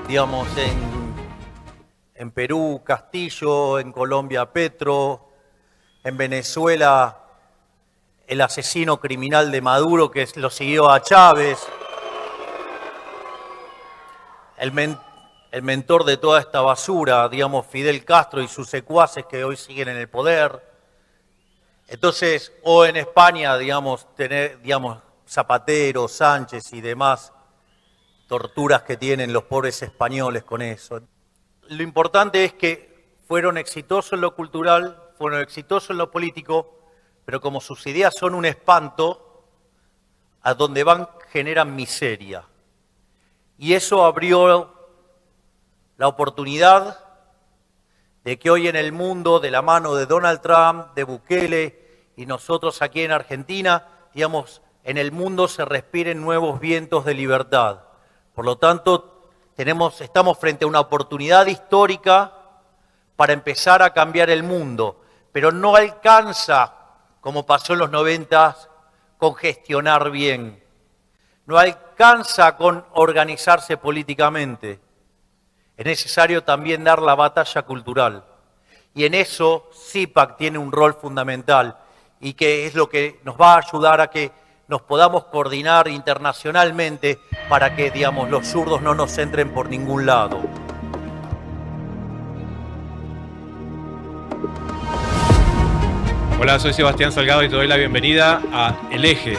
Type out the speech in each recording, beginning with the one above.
digamos, en Perú, Castillo, en Colombia, Petro, en Venezuela, el asesino criminal de Maduro que lo siguió a Chávez, el mentor de toda esta basura, digamos, Fidel Castro y sus secuaces que hoy siguen en el poder. Entonces, o en España, digamos, tener, digamos, Zapatero, Sánchez y demás torturas que tienen los pobres españoles con eso. Lo importante es que fueron exitosos en lo cultural, fueron exitosos en lo político, pero como sus ideas son un espanto, a donde van generan miseria. Y eso abrió la oportunidad de que hoy en el mundo, de la mano de Donald Trump, de Bukele y nosotros aquí en Argentina, digamos, en el mundo se respiren nuevos vientos de libertad. Por lo tanto, estamos frente a una oportunidad histórica para empezar a cambiar el mundo, pero no alcanza, como pasó en los 90, con gestionar bien. No alcanza con organizarse políticamente. Es necesario también dar la batalla cultural. Y en eso CIPAC tiene un rol fundamental y que es lo que nos va a ayudar a que nos podamos coordinar internacionalmente para que, digamos, los zurdos no nos entren por ningún lado. Hola, soy Sebastián Salgado y te doy la bienvenida a El Eje,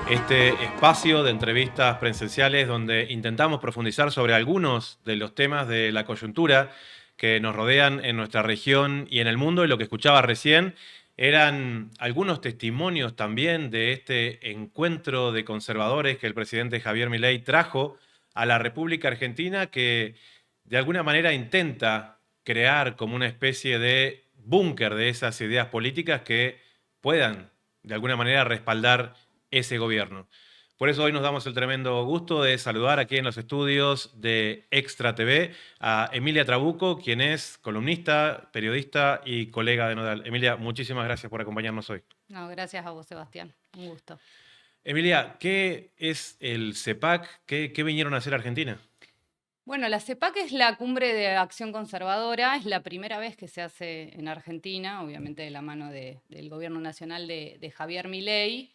este espacio de entrevistas presenciales donde intentamos profundizar sobre algunos de los temas de la coyuntura que nos rodean en nuestra región y en el mundo. Y lo que escuchaba recién eran algunos testimonios también de este encuentro de conservadores que el presidente Javier Milei trajo a la República Argentina, que de alguna manera intenta crear como una especie de búnker de esas ideas políticas que puedan de alguna manera respaldar ese gobierno. Por eso hoy nos damos el tremendo gusto de saludar aquí en los estudios de Extra TV a Emilia Trabuco, quien es columnista, periodista y colega de Nodal. Emilia, muchísimas gracias por acompañarnos hoy. No, gracias a vos, Sebastián. Un gusto. Emilia, ¿qué es el CEPAC? ¿Qué vinieron a hacer a Argentina? Bueno, la CEPAC es la cumbre de acción conservadora, es la primera vez que se hace en Argentina, obviamente de la mano del gobierno nacional de Javier Milei.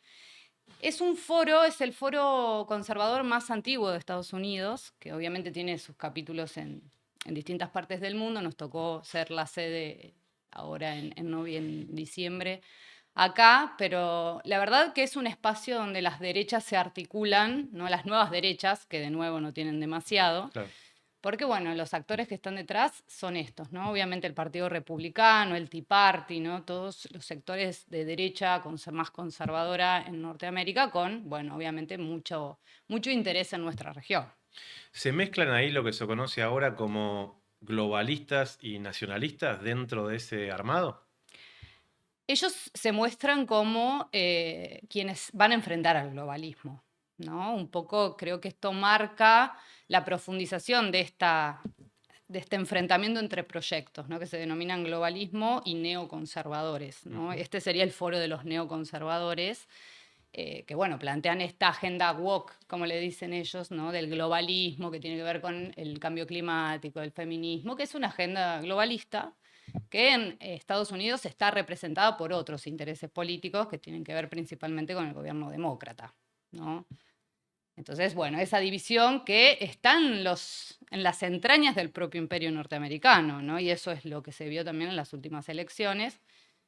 Es un foro, es el foro conservador más antiguo de Estados Unidos, que obviamente tiene sus capítulos en distintas partes del mundo. Nos tocó ser la sede ahora en diciembre acá, pero la verdad que es un espacio donde las derechas se articulan, ¿no? Las nuevas derechas, que de nuevo no tienen demasiado. Claro. Porque, bueno, los actores que están detrás son estos, ¿no? Obviamente el Partido Republicano, el Tea Party, ¿no? Todos los sectores de derecha más conservadora en Norteamérica con, bueno, obviamente mucho interés en nuestra región. ¿Se mezclan ahí lo que se conoce ahora como globalistas y nacionalistas dentro de ese armado? Ellos se muestran como quienes van a enfrentar al globalismo, ¿no? Un poco creo que esto marca la profundización de este enfrentamiento entre proyectos, ¿no? Que se denominan globalismo y neoconservadores, ¿no? Este sería el foro de los neoconservadores, que bueno, plantean esta agenda woke, como le dicen ellos, ¿no? Del globalismo, que tiene que ver con el cambio climático, el feminismo, que es una agenda globalista que en Estados Unidos está representada por otros intereses políticos que tienen que ver principalmente con el gobierno demócrata, ¿no? Entonces, bueno, esa división que está en las entrañas del propio imperio norteamericano, ¿no? Y eso es lo que se vio también en las últimas elecciones,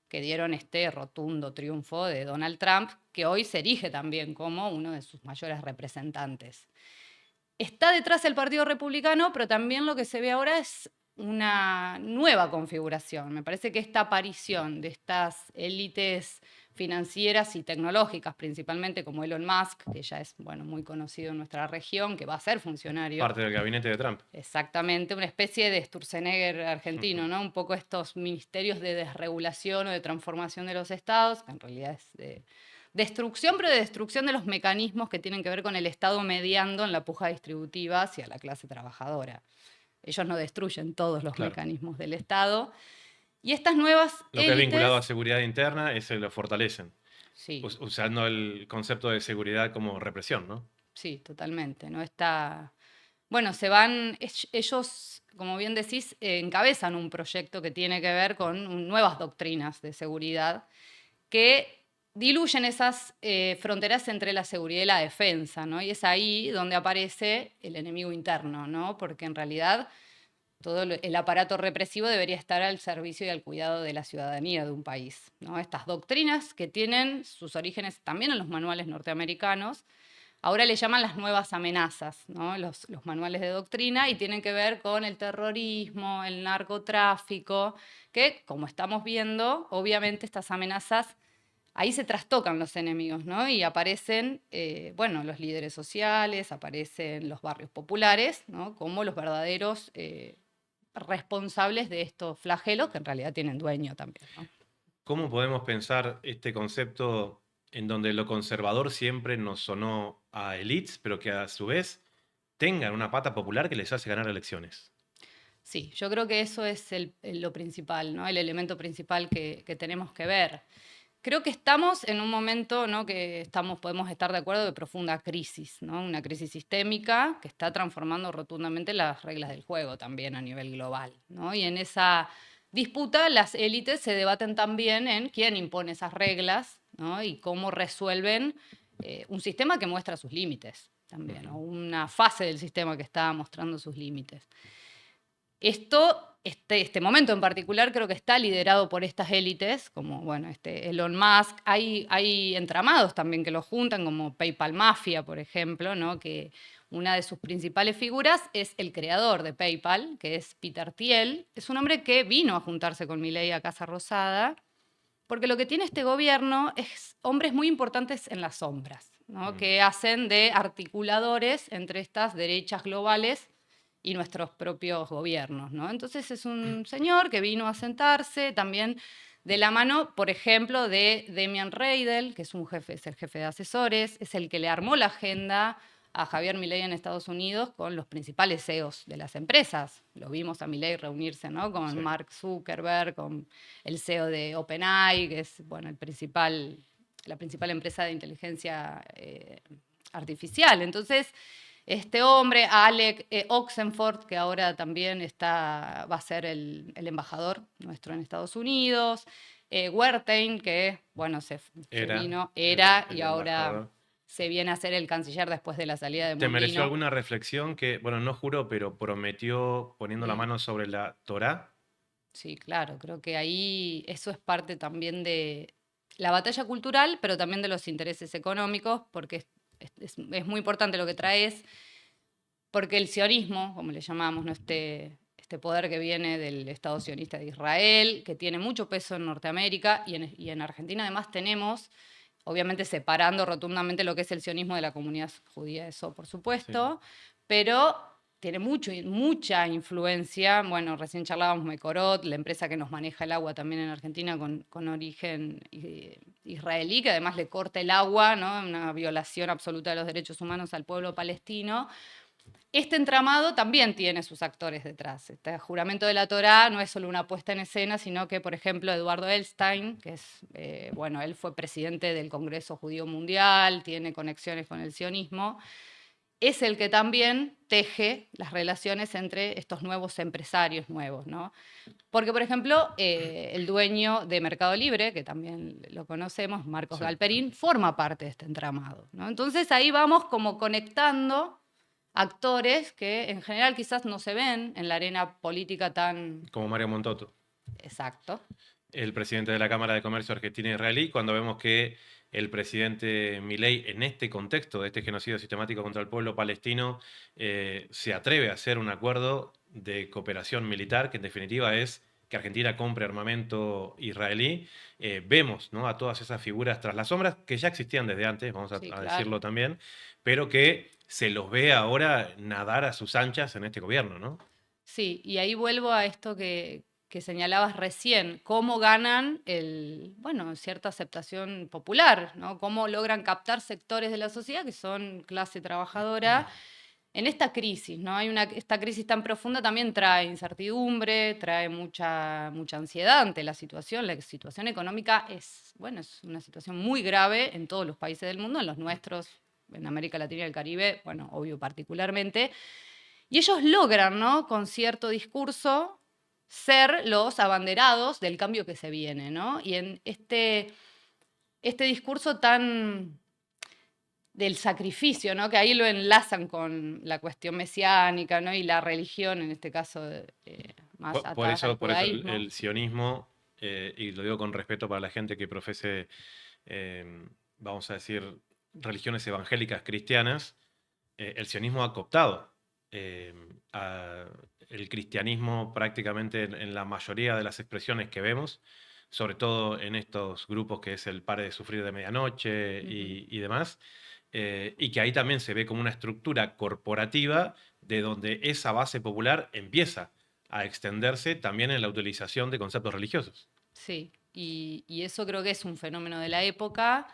que dieron este rotundo triunfo de Donald Trump, que hoy se erige también como uno de sus mayores representantes. Está detrás el Partido Republicano, pero también lo que se ve ahora es una nueva configuración. Me parece que esta aparición de estas élites financieras y tecnológicas, principalmente como Elon Musk, que ya es, bueno, muy conocido en nuestra región, que va a ser funcionario. Parte del gabinete de Trump. Exactamente, una especie de Sturzenegger argentino, ¿no? Un poco estos ministerios de desregulación o de transformación de los estados, que en realidad es de destrucción, pero de destrucción de los mecanismos que tienen que ver con el Estado mediando en la puja distributiva hacia la clase trabajadora. Ellos no destruyen todos los mecanismos del Estado. Y estas nuevas Lo que es vinculado a seguridad interna, ese lo fortalecen. Sí. Usando el concepto de seguridad como represión, ¿no? Sí, totalmente. ¿No? Esta bueno, ellos, como bien decís, encabezan un proyecto que tiene que ver con nuevas doctrinas de seguridad que diluyen esas fronteras entre la seguridad y la defensa, ¿no? Y es ahí donde aparece el enemigo interno, ¿no? Porque en realidad todo el aparato represivo debería estar al servicio y al cuidado de la ciudadanía de un país, ¿no? Estas doctrinas que tienen sus orígenes también en los manuales norteamericanos, ahora le llaman las nuevas amenazas, ¿no? Los manuales de doctrina, y tienen que ver con el terrorismo, el narcotráfico, que, como estamos viendo, obviamente estas amenazas, ahí se trastocan los enemigos, ¿no? Y aparecen, bueno, los líderes sociales, aparecen los barrios populares, ¿no? Como los verdaderos responsables de estos flagelos, que en realidad tienen dueño también, ¿no? ¿Cómo podemos pensar este concepto en donde lo conservador siempre nos sonó a elites, pero que a su vez tengan una pata popular que les hace ganar elecciones? Sí, yo creo que eso es lo principal, ¿no? El elemento principal que tenemos que ver. Creo que estamos en un momento, ¿no? Podemos estar de acuerdo, de profunda crisis, ¿no? Una crisis sistémica que está transformando rotundamente las reglas del juego también a nivel global, ¿no? Y en esa disputa las élites se debaten también en quién impone esas reglas, ¿no? Y cómo resuelven un sistema que muestra sus límites también, o una fase del sistema que está mostrando sus límites. Este momento en particular creo que está liderado por estas élites, como bueno, Elon Musk. Hay entramados también que lo juntan, como PayPal Mafia, por ejemplo, ¿no? Que una de sus principales figuras es el creador de PayPal, que es Peter Thiel. Es un hombre que vino a juntarse con Milei a Casa Rosada, porque lo que tiene este gobierno es hombres muy importantes en las sombras, ¿no? Que hacen de articuladores entre estas derechas globales y nuestros propios gobiernos, ¿no? Entonces es un señor que vino a sentarse también de la mano, por ejemplo, de Damian Reidel, que es el jefe de asesores, es el que le armó la agenda a Javier Milei en Estados Unidos con los principales CEOs de las empresas. Lo vimos a Milei reunirse, ¿no? Con Mark Zuckerberg, con el CEO de OpenAI, que es, bueno, la principal empresa de inteligencia artificial. Entonces, este hombre, Alec Oxenford, que ahora también va a ser el embajador nuestro en Estados Unidos, Wertheim, que, bueno, se vino, y ahora embajador. se viene a ser el canciller después de la salida de ¿Te mereció Mondino. alguna reflexión que, bueno, no juró, pero prometió poniendo la Mm. mano sobre la Torá? Sí, claro, creo que ahí eso es parte también de la batalla cultural, pero también de los intereses económicos, porque es muy importante lo que traes, porque el sionismo, como le llamamos, ¿no? Este poder que viene del Estado sionista de Israel, que tiene mucho peso en Norteamérica y en Argentina además tenemos, obviamente separando rotundamente lo que es el sionismo de la comunidad judía, eso por supuesto, pero tiene mucha influencia. Bueno, recién charlábamos Mekorot, la empresa que nos maneja el agua también en Argentina con origen israelí, que además le corta el agua, ¿no? Una violación absoluta de los derechos humanos al pueblo palestino. Este entramado también tiene sus actores detrás. Este juramento de la Torá no es solo una puesta en escena, sino que, por ejemplo, Eduardo Elstein, que es, bueno, él fue presidente del Congreso Judío Mundial, tiene conexiones con el sionismo, es el que también teje las relaciones entre estos nuevos empresarios nuevos, ¿no? Porque, por ejemplo, el dueño de Mercado Libre, que también lo conocemos, Marcos Galperín, forma parte de este entramado, ¿no? Entonces ahí vamos como conectando actores que en general quizás no se ven en la arena política tan... Como Mario Montoto, Exacto. el presidente de la Cámara de Comercio Argentina-Israelí, cuando vemos que el presidente Milei, en este contexto de este genocidio sistemático contra el pueblo palestino, se atreve a hacer un acuerdo de cooperación militar, que en definitiva es que Argentina compre armamento israelí. Vemos, ¿no?, a todas esas figuras tras las sombras, que ya existían desde antes, vamos a Sí, claro. decirlo también, pero que se los ve ahora nadar a sus anchas en este gobierno, ¿no? Sí, y ahí vuelvo a esto que señalabas recién, cómo ganan bueno, cierta aceptación popular, ¿no? Cómo logran captar sectores de la sociedad que son clase trabajadora en esta crisis, ¿no? Esta crisis tan profunda también trae incertidumbre, trae mucha ansiedad ante la situación. La situación económica bueno, es una situación muy grave en todos los países del mundo, en los nuestros, en América Latina y el Caribe, bueno, obvio particularmente. Y ellos logran, ¿no?, con cierto discurso, ser los abanderados del cambio que se viene, ¿no? Y en este discurso tan del sacrificio, ¿no?, que ahí lo enlazan con la cuestión mesiánica, ¿no?, y la religión, en este caso, más atadas al Por eso judaísmo. el sionismo, y lo digo con respeto para la gente que profese, vamos a decir, religiones evangélicas cristianas, el sionismo ha cooptado eh, el cristianismo prácticamente en la mayoría de las expresiones que vemos, sobre todo en estos grupos que es el Pare de Sufrir de Medianoche y demás, y que ahí también se ve como una estructura corporativa de donde esa base popular empieza a extenderse también en la utilización de conceptos religiosos. Sí, y eso creo que es un fenómeno de la época,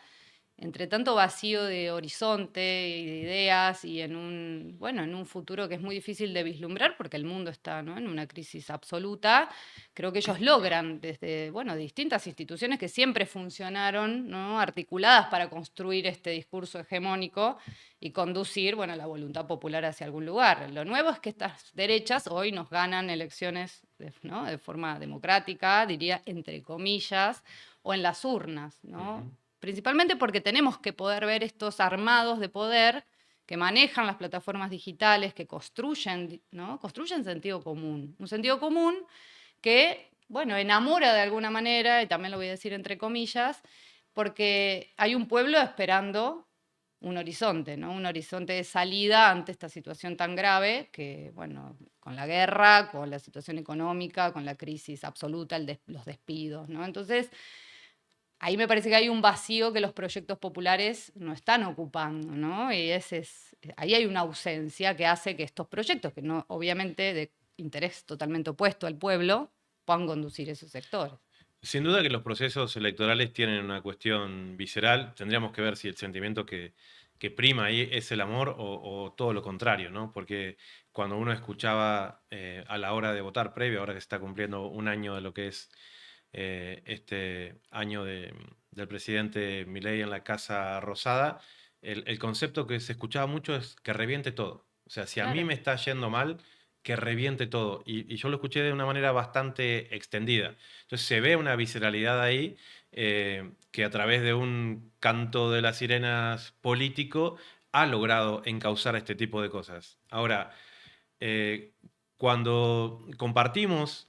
entre tanto vacío de horizonte y de ideas y en un futuro que es muy difícil de vislumbrar porque el mundo está, ¿no?, en una crisis absoluta. Creo que ellos logran desde, distintas instituciones que siempre funcionaron, ¿no?, articuladas para construir este discurso hegemónico y conducir, la voluntad popular hacia algún lugar. Lo nuevo es que estas derechas hoy nos ganan elecciones, ¿no?, de forma democrática, diría entre comillas, o en las urnas, ¿no? Principalmente porque tenemos que poder ver estos armados de poder que manejan las plataformas digitales, que construyen, ¿no?, construyen sentido común. Un sentido común que, enamora de alguna manera, y también lo voy a decir entre comillas, porque hay un pueblo esperando un horizonte, ¿no?, un horizonte de salida ante esta situación tan grave que, con la guerra, con la situación económica, con la crisis absoluta, los despidos, ¿no? Entonces, ahí me parece que hay un vacío que los proyectos populares no están ocupando, ¿no? Y ahí hay una ausencia que hace que estos proyectos, que no, obviamente de interés totalmente opuesto al pueblo, puedan conducir esos sectores. Sin duda que los procesos electorales tienen una cuestión visceral. Tendríamos que ver si el sentimiento que prima ahí es el amor o todo lo contrario, ¿no? Porque cuando uno escuchaba a la hora de votar previo, ahora que se está cumpliendo un año de lo que es este año del presidente Milei en la Casa Rosada, el concepto que se escuchaba mucho es que reviente todo. O sea, si a mí Claro. me está yendo mal, que reviente todo. Y yo lo escuché de una manera bastante extendida. Entonces se ve una visceralidad ahí que a través de un canto de las sirenas político ha logrado encauzar este tipo de cosas. Ahora, eh, cuando compartimos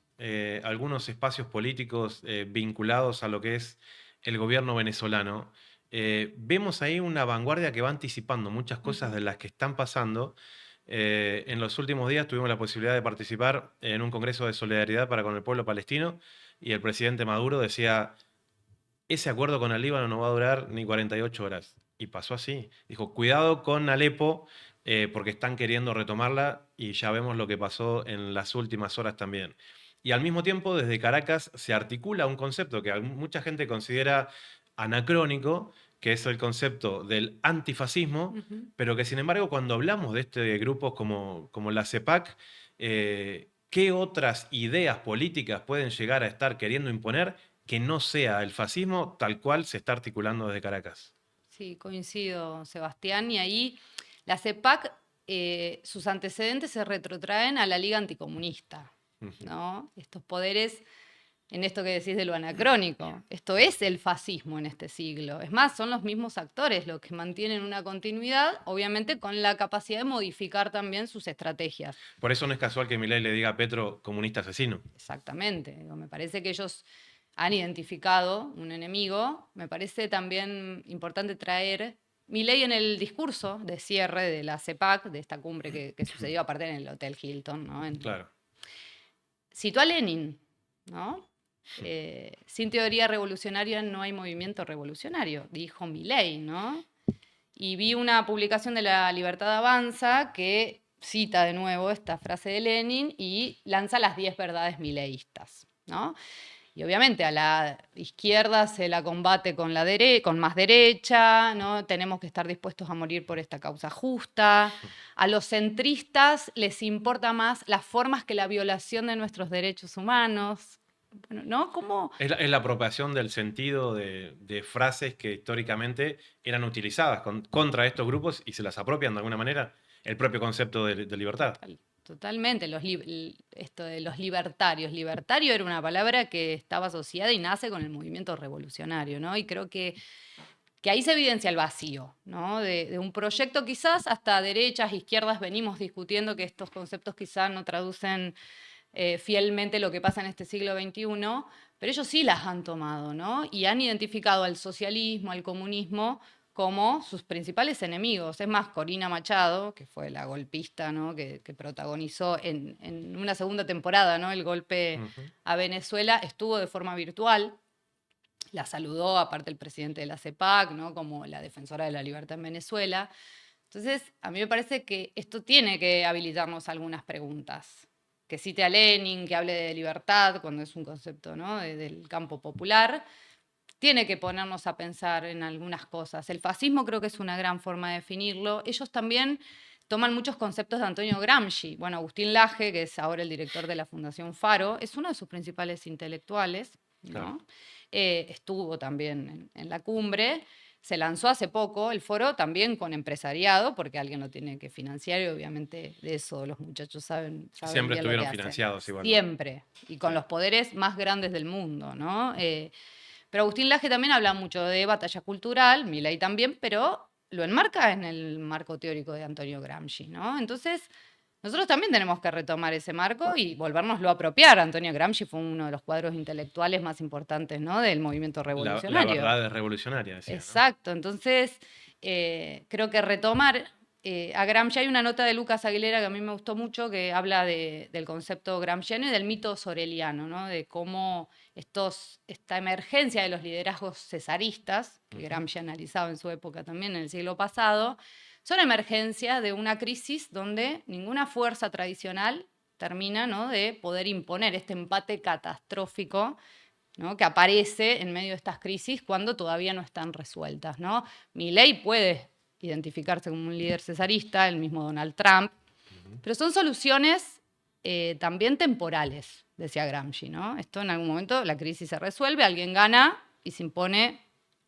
algunos espacios políticos vinculados a lo que es el gobierno venezolano, vemos ahí una vanguardia que va anticipando muchas cosas de las que están pasando. En los últimos días tuvimos la posibilidad de participar en un congreso de solidaridad para con el pueblo palestino y el presidente Maduro decía, ese acuerdo con el Líbano no va a durar ni 48 horas. Y pasó así. Dijo, cuidado con Alepo porque están queriendo retomarla y ya vemos lo que pasó en las últimas horas también. Y al mismo tiempo, desde Caracas se articula un concepto que mucha gente considera anacrónico, que es el concepto del antifascismo, pero que sin embargo cuando hablamos de este grupos como la CEPAC, ¿qué otras ideas políticas pueden llegar a estar queriendo imponer que no sea el fascismo tal cual se está articulando desde Caracas? Sí, coincido, Sebastián. Y ahí la CEPAC, sus antecedentes se retrotraen a la Liga Anticomunista, ¿no? Estos poderes, en esto que decís de lo anacrónico, esto es el fascismo en este siglo. Es más, son los mismos actores los que mantienen una continuidad, obviamente con la capacidad de modificar también sus estrategias. Por eso no es casual que Milei le diga a Petro comunista asesino. Exactamente. Digo, me parece que ellos han identificado un enemigo. Me parece también importante traer Milei en el discurso de cierre de la CEPAC, de esta cumbre que sucedió aparte en el Hotel Hilton, ¿no? Claro. Citó a Lenin, ¿no? Sin teoría revolucionaria no hay movimiento revolucionario, dijo Milei, ¿no? Y vi una publicación de La Libertad Avanza que cita de nuevo esta frase de Lenin y lanza las 10 verdades mileístas, ¿no? Y obviamente a la izquierda se la combate con más derecha, ¿no? Tenemos que estar dispuestos a morir por esta causa justa. A los centristas les importa más las formas que la violación de nuestros derechos humanos. Bueno, ¿no? ¿Cómo? Es la apropiación del sentido de frases que históricamente eran utilizadas contra estos grupos y se las apropian de alguna manera el propio concepto de libertad. Totalmente. Esto de los libertarios. Libertario era una palabra que estaba asociada y nace con el movimiento revolucionario, ¿no? Y creo que ahí se evidencia el vacío, ¿no? De un proyecto quizás hasta derechas, izquierdas venimos discutiendo que estos conceptos quizás no traducen fielmente lo que pasa en este siglo XXI, pero ellos sí las han tomado, ¿no? Y han identificado al socialismo, al comunismo, como sus principales enemigos. Es más, Corina Machado, que fue la golpista, ¿no? que protagonizó en una segunda temporada, ¿no? El golpe a Venezuela, estuvo de forma virtual. La saludó, aparte el presidente de la CEPAC, ¿no? Como la defensora de la libertad en Venezuela. Entonces, a mí me parece que esto tiene que habilitarnos algunas preguntas. Que cite a Lenin, que hable de libertad, cuando es un concepto, ¿no? Del campo popular. Tiene que ponernos a pensar en algunas cosas. El fascismo creo que es una gran forma de definirlo. Ellos también toman muchos conceptos de Antonio Gramsci. Bueno, Agustín Laje, que es ahora el director de la Fundación Faro, es uno de sus principales intelectuales, ¿no? Claro. Estuvo también en la cumbre. Se lanzó hace poco el foro también con empresariado, porque alguien lo tiene que financiar y obviamente de eso los muchachos saben Siempre bien lo que estuvieron hacen. financiados igual, ¿no? Siempre. Y con los poderes más grandes del mundo, ¿no? Pero Agustín Laje también habla mucho de batalla cultural, Milei también, pero lo enmarca en el marco teórico de Antonio Gramsci, ¿no? Entonces, nosotros también tenemos que retomar ese marco y volvérnoslo a apropiar. Antonio Gramsci fue uno de los cuadros intelectuales más importantes, ¿no? Del movimiento La revolucionario. verdad es revolucionaria, decía, ¿no? Exacto. Entonces, creo que retomar a Gramsci, hay una nota de Lucas Aguilera que a mí me gustó mucho, que habla del concepto gramsciano y del mito soreliano, ¿no? De cómo esta emergencia de los liderazgos cesaristas, que Gramsci analizaba en su época también, en el siglo pasado, son emergencias de una crisis donde ninguna fuerza tradicional termina, ¿no? de poder imponer este empate catastrófico, ¿no? que aparece en medio de estas crisis cuando todavía no están resueltas, ¿no? Milei puede identificarse como un líder cesarista, el mismo Donald Trump, pero son soluciones también temporales, decía Gramsci, ¿no? Esto en algún momento la crisis se resuelve, alguien gana y se impone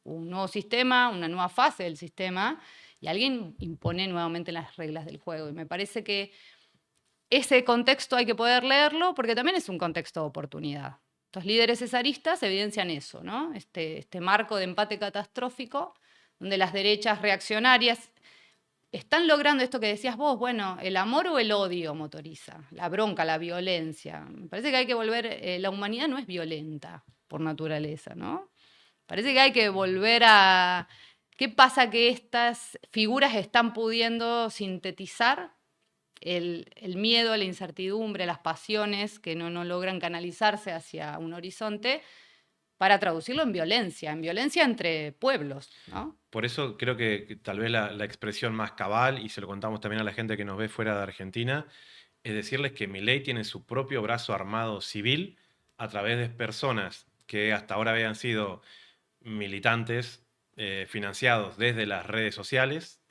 un nuevo sistema, una nueva fase del sistema, y alguien impone nuevamente las reglas del juego. Y me parece que ese contexto hay que poder leerlo porque también es un contexto de oportunidad. Estos líderes cesaristas evidencian eso, ¿no? Este marco de empate catastrófico, donde las derechas reaccionarias están logrando esto que decías vos, bueno, el amor o el odio motoriza, la bronca, la violencia. Me parece que hay que volver, la humanidad no es violenta por naturaleza, ¿no? Parece que hay que volver a... ¿Qué pasa que estas figuras están pudiendo sintetizar el miedo, la incertidumbre, las pasiones que no logran canalizarse hacia un horizonte para traducirlo en violencia entre pueblos, ¿no? Por eso creo que tal vez la expresión más cabal, y se lo contamos también a la gente que nos ve fuera de Argentina, es decirles que Milei tiene su propio brazo armado civil a través de personas que hasta ahora habían sido militantes financiados desde las redes sociales.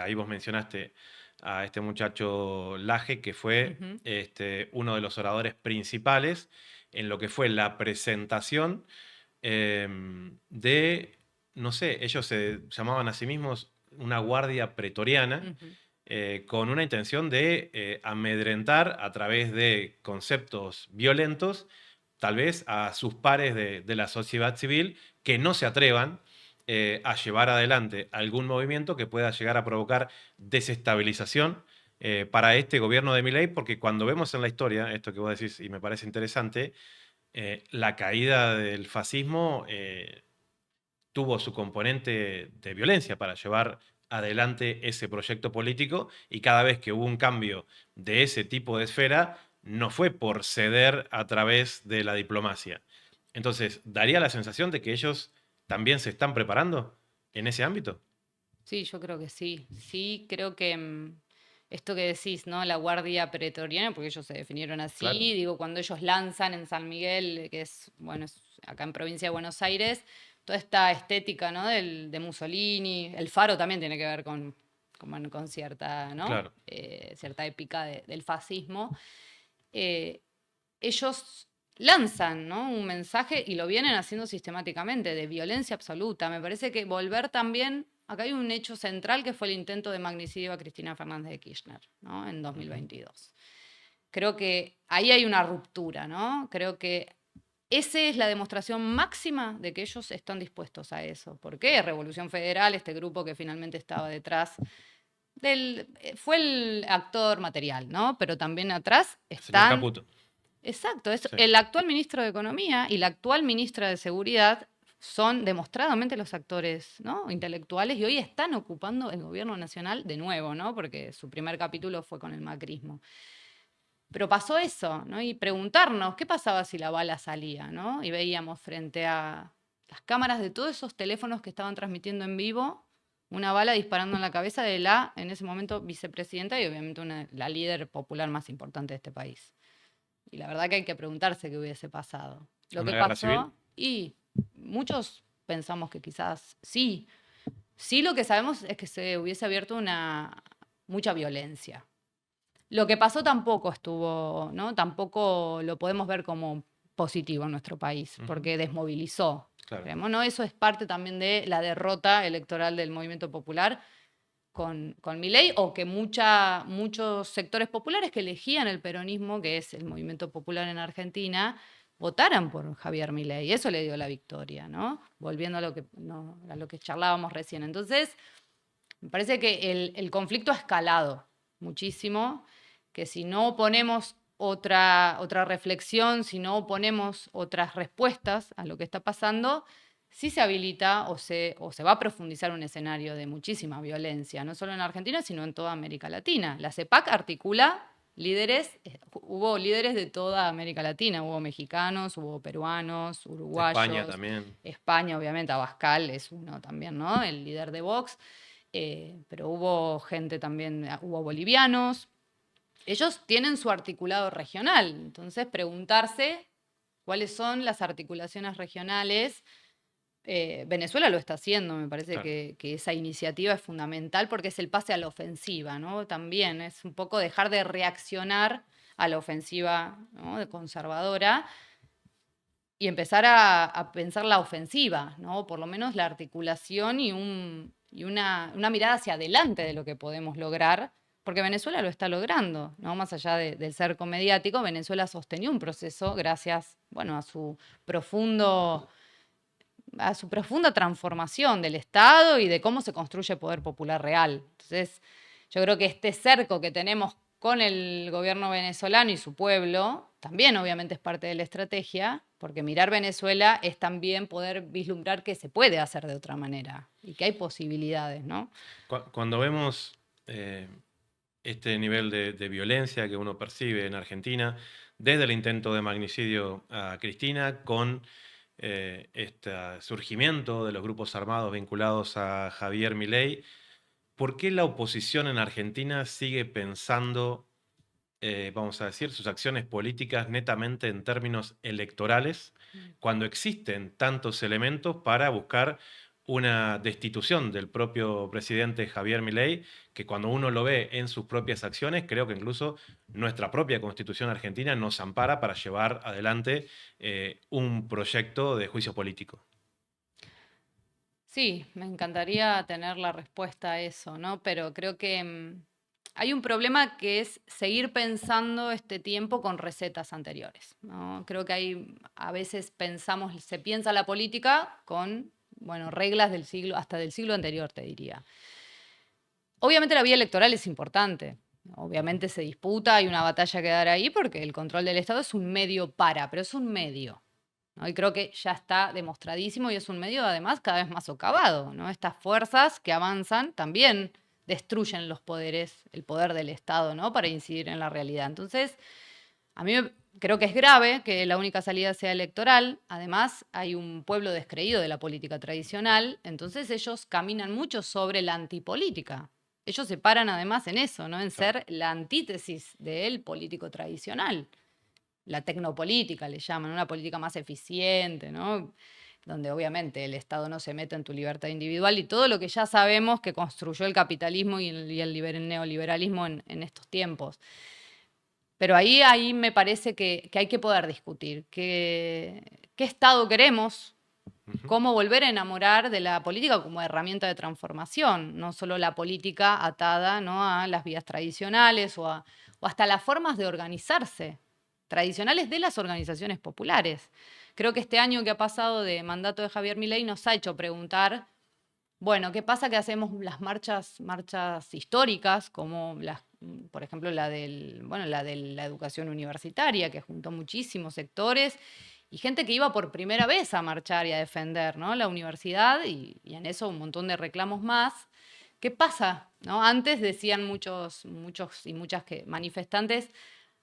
Ahí vos mencionaste a este muchacho Laje, que fue uno de los oradores principales en lo que fue la presentación de, no sé, ellos se llamaban a sí mismos una guardia pretoriana, con una intención de amedrentar a través de conceptos violentos, tal vez a sus pares de la sociedad civil que no se atrevan a llevar adelante algún movimiento que pueda llegar a provocar desestabilización para este gobierno de Milei, porque cuando vemos en la historia, esto que vos decís y me parece interesante, la caída del fascismo tuvo su componente de violencia para llevar adelante ese proyecto político, y cada vez que hubo un cambio de ese tipo de esfera, no fue por ceder a través de la diplomacia. Entonces, daría la sensación de que ellos también se están preparando en ese ámbito. Sí, yo creo que sí. Sí, creo que esto que decís, ¿no? La guardia pretoriana, porque ellos se definieron así, Claro. digo, cuando ellos lanzan en San Miguel, que es, bueno, es acá en provincia de Buenos Aires, toda esta estética, ¿no? de Mussolini, el Faro también tiene que ver con cierta, ¿no? Claro. Cierta épica del fascismo. Ellos lanzan, ¿no? un mensaje y lo vienen haciendo sistemáticamente, de violencia absoluta. Me parece que volver también, acá hay un hecho central que fue el intento de magnicidio a Cristina Fernández de Kirchner, ¿no? en 2022. creo que ahí hay una ruptura, ¿no? Creo que esa es la demostración máxima de que ellos están dispuestos a eso. ¿Por qué? Revolución Federal, este grupo que finalmente estaba detrás fue el actor material, ¿no? Pero también atrás El señor están... Caputo. Exacto, es Sí. el actual ministro de Economía y la actual ministra de Seguridad son demostradamente los actores, ¿no?, intelectuales, y hoy están ocupando el gobierno nacional de nuevo, ¿no?, porque su primer capítulo fue con el macrismo. Pero pasó eso, ¿no? Y preguntarnos qué pasaba si la bala salía, ¿no? Y veíamos frente a las cámaras de todos esos teléfonos que estaban transmitiendo en vivo una bala disparando en la cabeza de la, en ese momento, vicepresidenta y obviamente la líder popular más importante de este país. Y la verdad que hay que preguntarse qué hubiese pasado. Lo ¿Una que guerra civil? pasó, y muchos pensamos que quizás sí. Sí, lo que sabemos es que se hubiese abierto mucha violencia. Lo que pasó tampoco estuvo, ¿no? Tampoco lo podemos ver como positivo en nuestro país, porque desmovilizó. Claro. Creemos, ¿no? Eso es parte también de la derrota electoral del movimiento popular con Milei, o que muchos sectores populares que elegían el peronismo, que es el movimiento popular en Argentina, votaran por Javier Milei. Eso le dio la victoria, ¿no? Volviendo a lo que charlábamos recién. Entonces, me parece que el conflicto ha escalado muchísimo, que si no ponemos otra reflexión, si no ponemos otras respuestas a lo que está pasando, sí se habilita o se va a profundizar un escenario de muchísima violencia, no solo en Argentina, sino en toda América Latina. La CEPAC articula líderes, hubo líderes de toda América Latina, hubo mexicanos, hubo peruanos, uruguayos. España también. España, obviamente, Abascal es uno también, ¿no? El líder de Vox. Pero hubo gente también, hubo bolivianos. Ellos tienen su articulado regional, entonces preguntarse cuáles son las articulaciones regionales. Venezuela lo está haciendo, me parece Claro. que esa iniciativa es fundamental porque es el pase a la ofensiva, ¿no? También es un poco dejar de reaccionar a la ofensiva, ¿no?, conservadora, y empezar a pensar la ofensiva, ¿no? Por lo menos la articulación y una mirada hacia adelante de lo que podemos lograr, porque Venezuela lo está logrando, ¿no? Más allá del cerco mediático, Venezuela sostenió un proceso gracias, bueno, a su profunda transformación del Estado y de cómo se construye poder popular real. Entonces, yo creo que este cerco que tenemos con el gobierno venezolano y su pueblo también obviamente es parte de la estrategia, porque mirar Venezuela es también poder vislumbrar que se puede hacer de otra manera y que hay posibilidades, ¿no? Cuando vemos este nivel de violencia que uno percibe en Argentina, desde el intento de magnicidio a Cristina, con este surgimiento de los grupos armados vinculados a Javier Milei, ¿por qué la oposición en Argentina sigue pensando, vamos a decir, sus acciones políticas netamente en términos electorales, cuando existen tantos elementos para buscar una destitución del propio presidente Javier Milei, que cuando uno lo ve en sus propias acciones, creo que incluso nuestra propia Constitución argentina nos ampara para llevar adelante un proyecto de juicio político? Sí, me encantaría tener la respuesta a eso, ¿no? Pero creo que hay un problema que es seguir pensando este tiempo con recetas anteriores, ¿no? Creo que a veces se piensa la política con, bueno, reglas del siglo, hasta del siglo anterior, te diría. Obviamente la vía electoral es importante. Obviamente se disputa, hay una batalla que dar ahí porque el control del Estado es un medio pero es un medio, ¿no? Y creo que ya está demostradísimo y es un medio además cada vez más socavado, ¿no? Estas fuerzas que avanzan también destruyen el poder del Estado, ¿no?, para incidir en la realidad. Entonces, a mí creo que es grave que la única salida sea electoral. Además, hay un pueblo descreído de la política tradicional, entonces ellos caminan mucho sobre la antipolítica. Ellos se paran además en eso, ¿no?, en ser la antítesis del político tradicional. La tecnopolítica le llaman, una política más eficiente, ¿no?, donde obviamente el Estado no se mete en tu libertad individual y todo lo que ya sabemos que construyó el capitalismo y el neoliberalismo en estos tiempos. Pero ahí me parece que hay que poder discutir qué Estado queremos, Ujú. cómo volver a enamorar de la política como herramienta de transformación, no solo la política atada, ¿no?, a las vías tradicionales o hasta las formas de organizarse tradicionales de las organizaciones populares. Creo que este año que ha pasado de mandato de Javier Milei nos ha hecho preguntar, bueno, ¿qué pasa que hacemos las marchas históricas, como por ejemplo, la de la educación universitaria, que juntó muchísimos sectores y gente que iba por primera vez a marchar y a defender, ¿no?, la universidad y en eso un montón de reclamos más? ¿Qué pasa, no? Antes decían muchos y muchas manifestantes,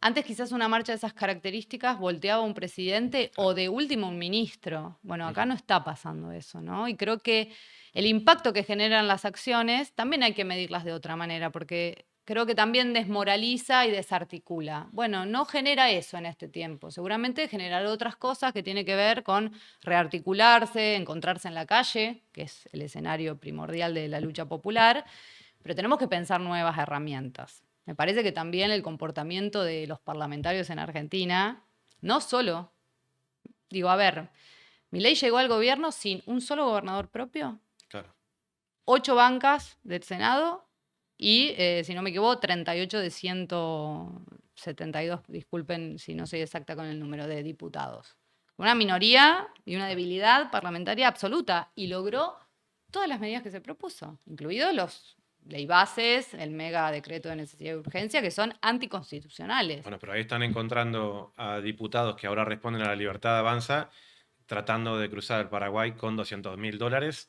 antes quizás una marcha de esas características volteaba a un presidente o de último un ministro. Bueno, acá Ujú. no está pasando eso, ¿no? Y creo que el impacto que generan las acciones también hay que medirlas de otra manera, porque creo que también desmoraliza y desarticula. Bueno, no genera eso en este tiempo. Seguramente generará otras cosas que tienen que ver con rearticularse, encontrarse en la calle, que es el escenario primordial de la lucha popular, pero tenemos que pensar nuevas herramientas. Me parece que también el comportamiento de los parlamentarios en Argentina, no solo, digo, a ver, Milei llegó al gobierno sin un solo gobernador propio, Claro. 8 bancas del Senado y, si no me equivoco, 38 de 172, disculpen si no soy exacta con el número de diputados. Una minoría y una debilidad parlamentaria absoluta, y logró todas las medidas que se propuso, incluidos los ley bases, el mega decreto de necesidad y urgencia, que son anticonstitucionales. Bueno, pero ahí están encontrando a diputados que ahora responden a la Libertad Avanza, tratando de cruzar el Paraguay con $200.000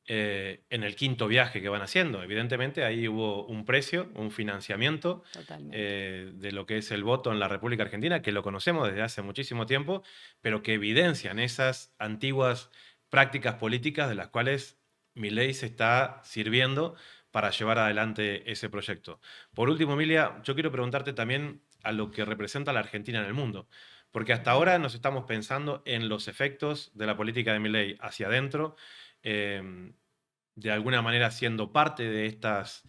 en el quinto viaje que van haciendo. Evidentemente ahí hubo un precio, un financiamiento Totalmente. de lo que es el voto en la República Argentina, que lo conocemos desde hace muchísimo tiempo, pero que evidencian esas antiguas prácticas políticas de las cuales Milei se está sirviendo para llevar adelante ese proyecto. Por último, Emilia, yo quiero preguntarte también a lo que representa la Argentina en el mundo, porque hasta ahora nos estamos pensando en los efectos de la política de Milei hacia adentro, de alguna manera siendo parte de estas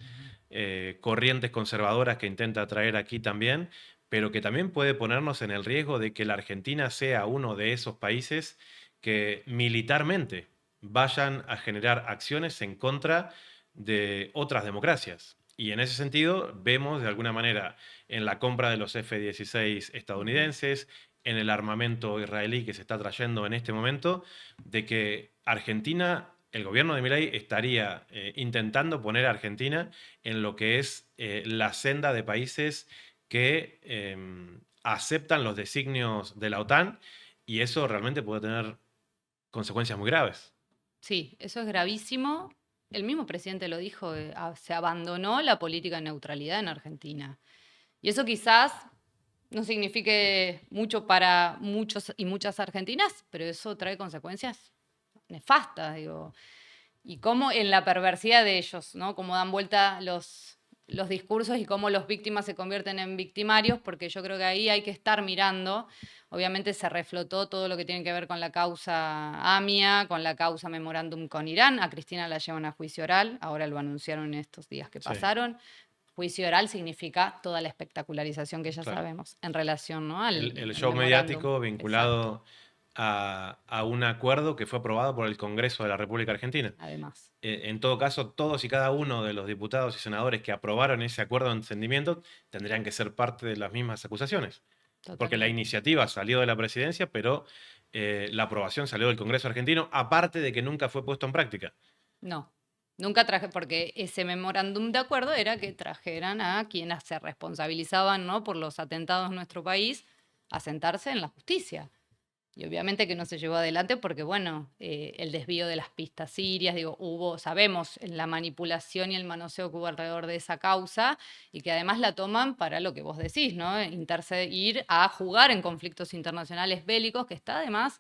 corrientes conservadoras que intenta traer aquí también, pero que también puede ponernos en el riesgo de que la Argentina sea uno de esos países que militarmente vayan a generar acciones en contra de otras democracias. Y en ese sentido vemos de alguna manera en la compra de los F-16 estadounidenses, en el armamento israelí que se está trayendo en este momento, de que Argentina, el gobierno de Milei estaría intentando poner a Argentina en lo que es la senda de países que aceptan los designios de la OTAN, y eso realmente puede tener consecuencias muy graves. Sí, eso es gravísimo. El mismo presidente lo dijo, se abandonó la política de neutralidad en Argentina. Y eso quizás no signifique mucho para muchos y muchas argentinas, pero eso trae consecuencias nefastas, digo. Y cómo en la perversidad de ellos, ¿no? Cómo dan vuelta los discursos y cómo los víctimas se convierten en victimarios, porque yo creo que ahí hay que estar mirando. Obviamente se reflotó todo lo que tiene que ver con la causa AMIA, con la causa memorándum con Irán. A Cristina la llevan a juicio oral, ahora lo anunciaron en estos días que Sí, pasaron. Juicio oral significa toda la espectacularización que ya claro. sabemos en relación, ¿no?, El al show memorándum. mediático Exacto, vinculado a un acuerdo que fue aprobado por el Congreso de la República Argentina. además. En todo caso, todos y cada uno de los diputados y senadores que aprobaron ese acuerdo de entendimiento tendrían que ser parte de las mismas acusaciones, porque la Totalmente. iniciativa salió de la presidencia, pero la aprobación salió del Congreso argentino, aparte de que nunca fue puesto en práctica. No, nunca traje, porque ese memorándum de acuerdo era que trajeran a quienes se responsabilizaban, ¿no?, por los atentados en nuestro país a sentarse en la justicia. Y obviamente que no se llevó adelante porque, bueno, el desvío de las pistas sirias, digo, sabemos la manipulación y el manoseo que hubo alrededor de esa causa y que además la toman para lo que vos decís, ¿no? Ir a jugar en conflictos internacionales bélicos, que está además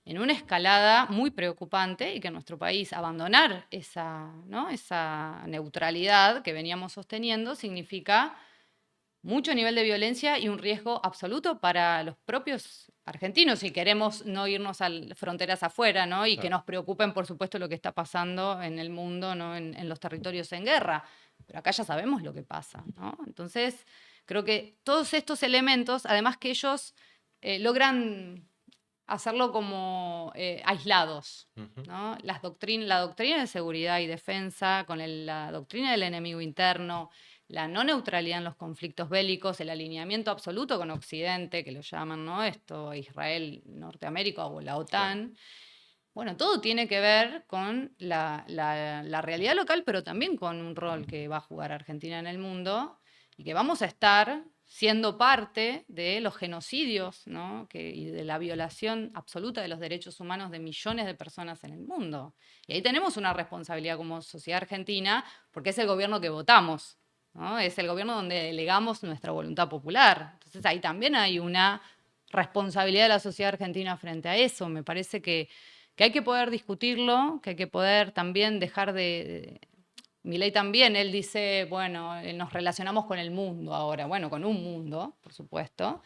en una escalada muy preocupante y que en nuestro país abandonar esa, ¿no?, esa neutralidad que veníamos sosteniendo significa mucho nivel de violencia y un riesgo absoluto para los propios argentinos, si queremos no irnos a fronteras afuera, ¿no? Y que Claro. nos preocupen, por supuesto, lo que está pasando en el mundo, ¿no?, en los territorios en guerra. Pero acá ya sabemos lo que pasa, ¿no? Entonces, creo que todos estos elementos, además que ellos logran hacerlo como aislados, Ujú. ¿no? La doctrina de seguridad y defensa, con la doctrina del enemigo interno, la no neutralidad en los conflictos bélicos, el alineamiento absoluto con Occidente, que lo llaman, ¿no? Esto, Israel, Norteamérica o la OTAN. Bueno, todo tiene que ver con la realidad local, pero también con un rol que va a jugar Argentina en el mundo y que vamos a estar siendo parte de los genocidios, ¿no? Y de la violación absoluta de los derechos humanos de millones de personas en el mundo. Y ahí tenemos una responsabilidad como sociedad argentina, porque es el gobierno que votamos, ¿no? Es el gobierno donde delegamos nuestra voluntad popular. Entonces ahí también hay una responsabilidad de la sociedad argentina frente a eso. Me parece que hay que poder discutirlo, que hay que poder también dejar Milei también, él dice, bueno, nos relacionamos con el mundo ahora, bueno, con un mundo, por supuesto.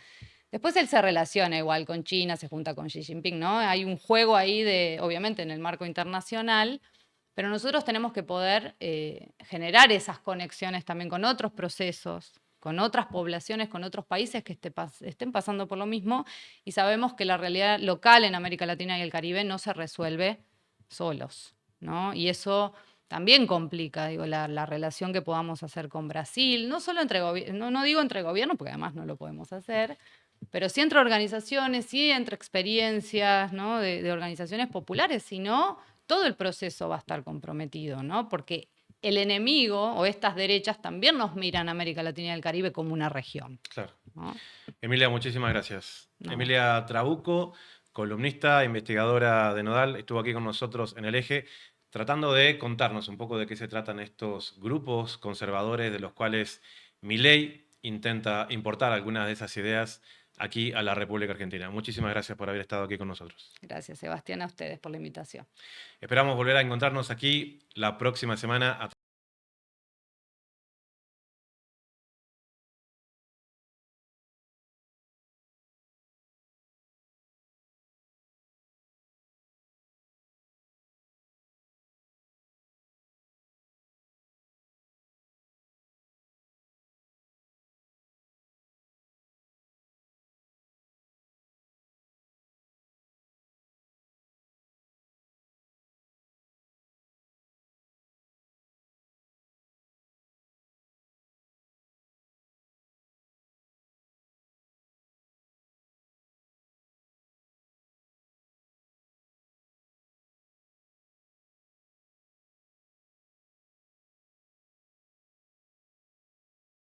Después él se relaciona igual con China, se junta con Xi Jinping, ¿no? Hay un juego ahí obviamente en el marco internacional, pero nosotros tenemos que poder generar esas conexiones también con otros procesos, con otras poblaciones, con otros países que estén pasando por lo mismo, y sabemos que la realidad local en América Latina y el Caribe no se resuelve solos, ¿no? Y eso también complica, digo, la relación que podamos hacer con Brasil, no solo entre gobiernos, no digo entre gobiernos, porque además no lo podemos hacer, pero sí entre organizaciones, sí entre experiencias, ¿no? de organizaciones populares, sino todo el proceso va a estar comprometido, ¿no? Porque el enemigo o estas derechas también nos miran a América Latina y el Caribe como una región, Claro. ¿no? Emilia, muchísimas gracias. No. Emilia Trabuco, columnista, investigadora de Nodal, estuvo aquí con nosotros en El Eje, tratando de contarnos un poco de qué se tratan estos grupos conservadores de los cuales Milei intenta importar algunas de esas ideas aquí a la República Argentina. Muchísimas gracias por haber estado aquí con nosotros. Gracias, Sebastián, a ustedes por la invitación. Esperamos volver a encontrarnos aquí la próxima semana a